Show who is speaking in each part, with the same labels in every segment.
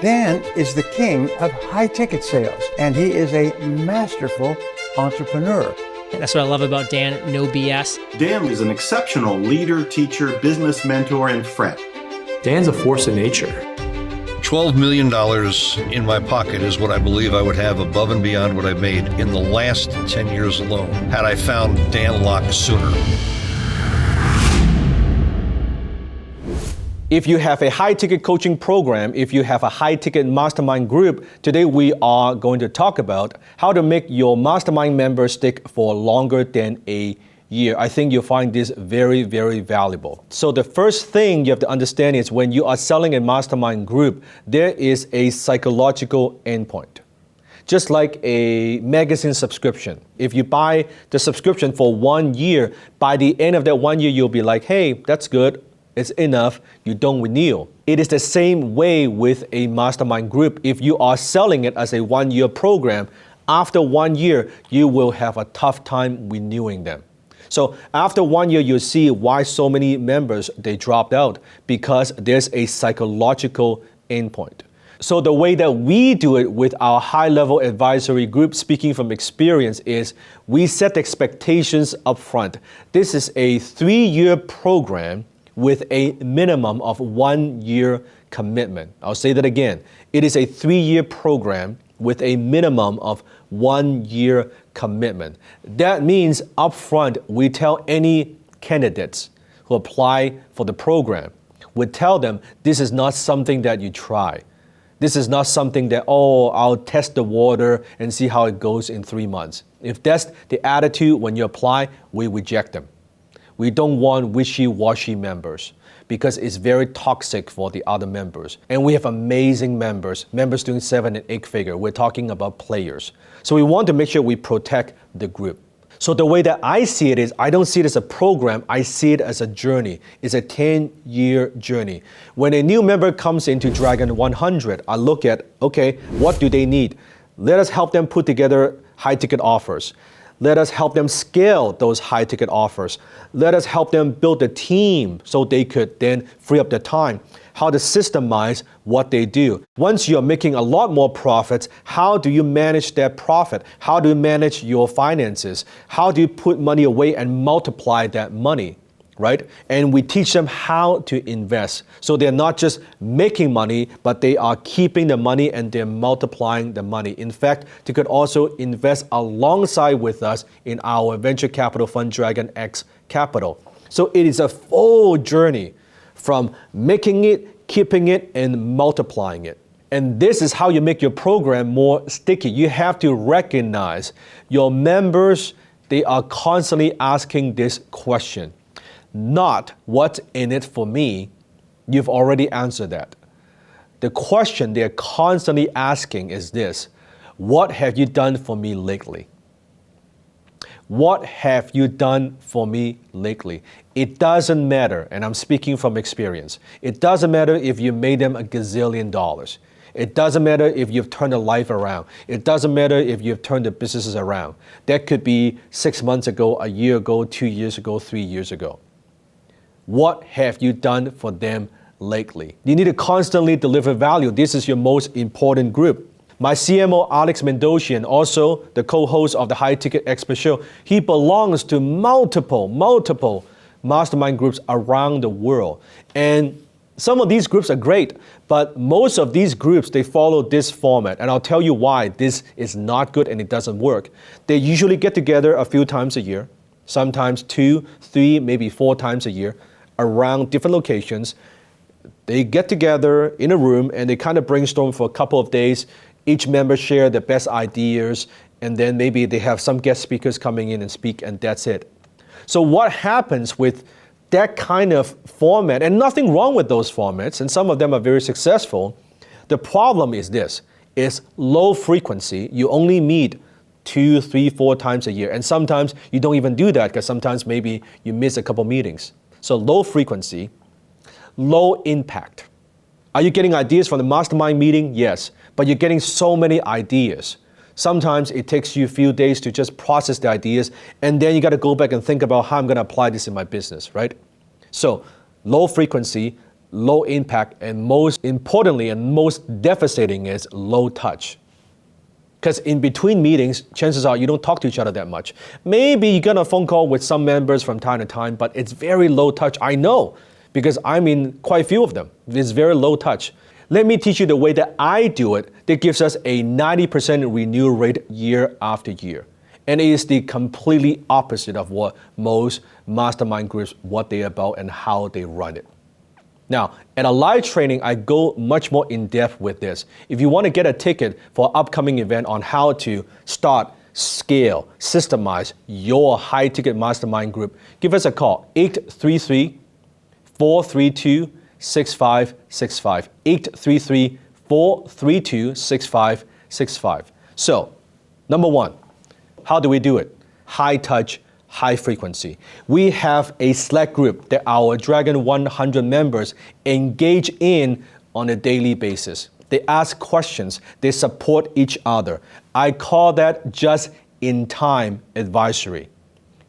Speaker 1: Dan is the king of high-ticket sales, and he is a masterful entrepreneur.
Speaker 2: That's what I love about Dan, no BS.
Speaker 3: Dan is an exceptional leader, teacher, business mentor, and friend.
Speaker 4: Dan's a force of nature.
Speaker 5: $12 million in my pocket is what I believe I would have above and beyond what I've made in the last 10 years alone, had I found Dan Lok sooner.
Speaker 6: If you have a high-ticket coaching program, if you have a high-ticket mastermind group, today we are going to talk about how to make your mastermind members stick for longer than a year. I think you'll find this very, very valuable. So the first thing you have to understand is when you are selling a mastermind group, there is a psychological endpoint. Just like a magazine subscription. If you buy the subscription for 1 year, by the end of that 1 year, you'll be like, hey, that's good. It's enough, you don't renew. It is the same way with a mastermind group. If you are selling it as a 1 year program, after 1 year, you will have a tough time renewing them. So after 1 year, you'll see why so many members, they dropped out, because there's a psychological endpoint. So the way that we do it with our high-level advisory group, speaking from experience, is we set expectations up front. This is a 3-year program with a minimum of 1 year commitment. I'll say that again. It is a 3-year program with a minimum of 1 year commitment. That means upfront, we tell any candidates who apply for the program, we tell them this is not something that you try. This is not something that, oh, I'll test the water and see how it goes in 3 months. If that's the attitude when you apply, we reject them. We don't want wishy-washy members because it's very toxic for the other members. And we have amazing members doing 7 and 8 figure. We're talking about players. So we want to make sure we protect the group. So the way that I see it is, I don't see it as a program, I see it as a journey. It's a 10-year journey. When a new member comes into Dragon 100, I look at, okay, what do they need? Let us help them put together high-ticket offers. Let us help them scale those high-ticket offers. Let us help them build a team so they could then free up their time. How to systemize what they do. Once you're making a lot more profits, how do you manage that profit? How do you manage your finances? How do you put money away and multiply that money? Right? And we teach them how to invest. So they're not just making money, but they are keeping the money and they're multiplying the money. In fact, they could also invest alongside with us in our venture capital fund, Dragon X Capital. So it is a full journey from making it, keeping it, and multiplying it. And this is how you make your program more sticky. You have to recognize your members, they are constantly asking this question. Not what's in it for me. You've already answered that. The question they're constantly asking is this: what have you done for me lately? What have you done for me lately? It doesn't matter, and I'm speaking from experience. It doesn't matter if you made them $1 gazillion. It doesn't matter if you've turned a life around. It doesn't matter if you've turned the businesses around. That could be 6 months ago, a year ago, 2 years ago, 3 years ago. What have you done for them lately? You need to constantly deliver value. This is your most important group. My CMO, Alex Mendosian, also the co-host of the High Ticket Expert Show, he belongs to multiple mastermind groups around the world. And some of these groups are great, but most of these groups, they follow this format. And I'll tell you why this is not good and it doesn't work. They usually get together a few times a year, sometimes 2, 3, maybe 4 times a year, around different locations. They get together in a room and they kind of brainstorm for a couple of days. Each member share their best ideas, and then maybe they have some guest speakers coming in and speak, and that's it. So what happens with that kind of format, and nothing wrong with those formats, and some of them are very successful, the problem is this, is low frequency. You only meet 2, 3, 4 times a year, and sometimes you don't even do that because sometimes maybe you miss a couple meetings. So low frequency, low impact. Are you getting ideas from the mastermind meeting? Yes, but you're getting so many ideas. Sometimes it takes you a few days to just process the ideas, and then you got to go back and think about how I'm going to apply this in my business, right? So low frequency, low impact, and most importantly and most devastating is low touch. Because in between meetings, chances are you don't talk to each other that much. Maybe you get a phone call with some members from time to time, but it's very low touch. I know, because I'm in quite a few of them. It's very low touch. Let me teach you the way that I do it that gives us a 90% renewal rate year after year. And it is the completely opposite of what most mastermind groups, what they're about and how they run it. Now, at a live training, I go much more in depth with this. If you want to get a ticket for an upcoming event on how to start, scale, systemize your high ticket mastermind group, give us a call, 833-432-6565, 833-432-6565. So, number one, how do we do it? High touch, high frequency. We have a Slack group that our Dragon 100 members engage in on a daily basis. They ask questions, they support each other. I call that just-in-time advisory,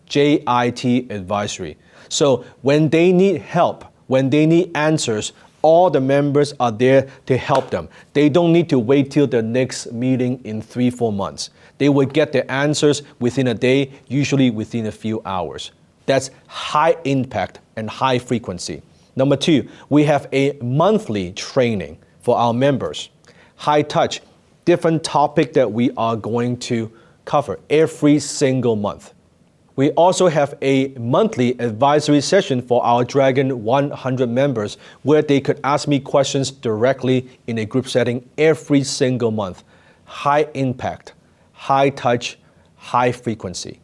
Speaker 6: JIT advisory. So when they need help, when they need answers, all the members are there to help them. They don't need to wait till the next meeting in 3-4 months. They will get their answers within a day, usually within a few hours. That's high impact and high frequency. Number two, we have a monthly training for our members. High touch, different topic that we are going to cover every single month. We also have a monthly advisory session for our Dragon 100 members where they could ask me questions directly in a group setting every single month. High impact, high touch, high frequency.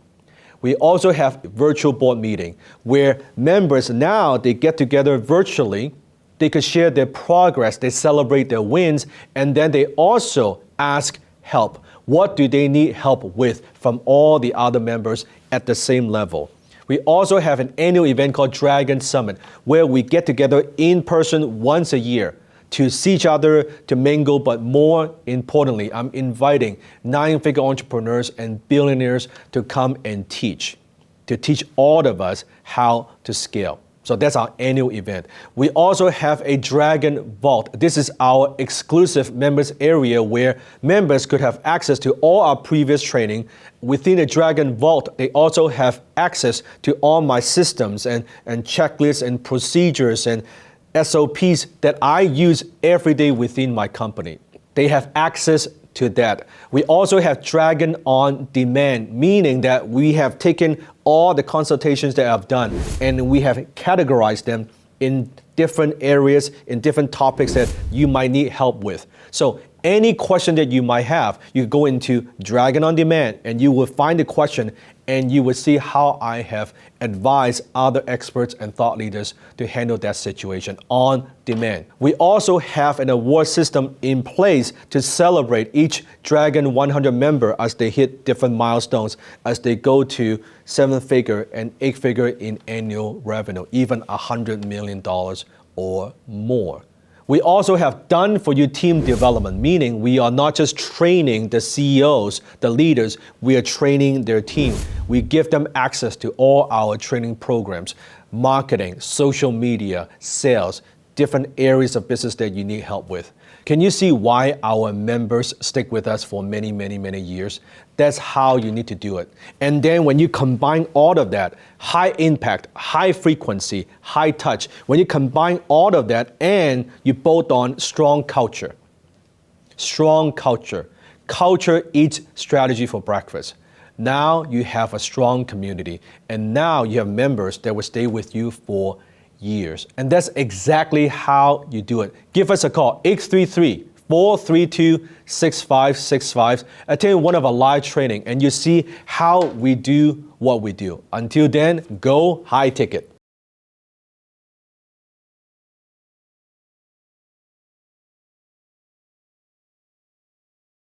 Speaker 6: We also have virtual board meeting where members now they get together virtually, they could share their progress, they celebrate their wins, and then they also ask help. What do they need help with from all the other members at the same level? We also have an annual event called Dragon Summit where we get together in person once a year to see each other, to mingle, but more importantly, I'm inviting 9-figure entrepreneurs and billionaires to come and teach all of us how to scale. So that's our annual event. We also have a Dragon Vault. This is our exclusive members area where members could have access to all our previous training. Within the Dragon Vault, they also have access to all my systems and checklists and procedures and SOPs that I use every day within my company. They have access to that. We also have Dragon on Demand, meaning that we have taken all the consultations that I've done and we have categorized them in different areas, in different topics that you might need help with. So any question that you might have, you go into Dragon on Demand and you will find the question and you will see how I have advised other experts and thought leaders to handle that situation on demand. We also have an award system in place to celebrate each Dragon 100 member as they hit different milestones, as they go to 7-figure and 8-figure in annual revenue, even $100 million or more. We also have done for you team development, meaning we are not just training the CEOs, the leaders, we are training their team. We give them access to all our training programs, marketing, social media, sales, different areas of business that you need help with. Can you see why our members stick with us for many, many, many years? That's how you need to do it. And then when you combine all of that, high impact, high frequency, high touch, when you combine all of that and you bolt on strong culture, culture eats strategy for breakfast. Now you have a strong community and now you have members that will stay with you for years. And that's exactly how you do it. Give us a call, 833-432-6565. Attend one of our live training and you see how we do what we do. Until then, go high ticket.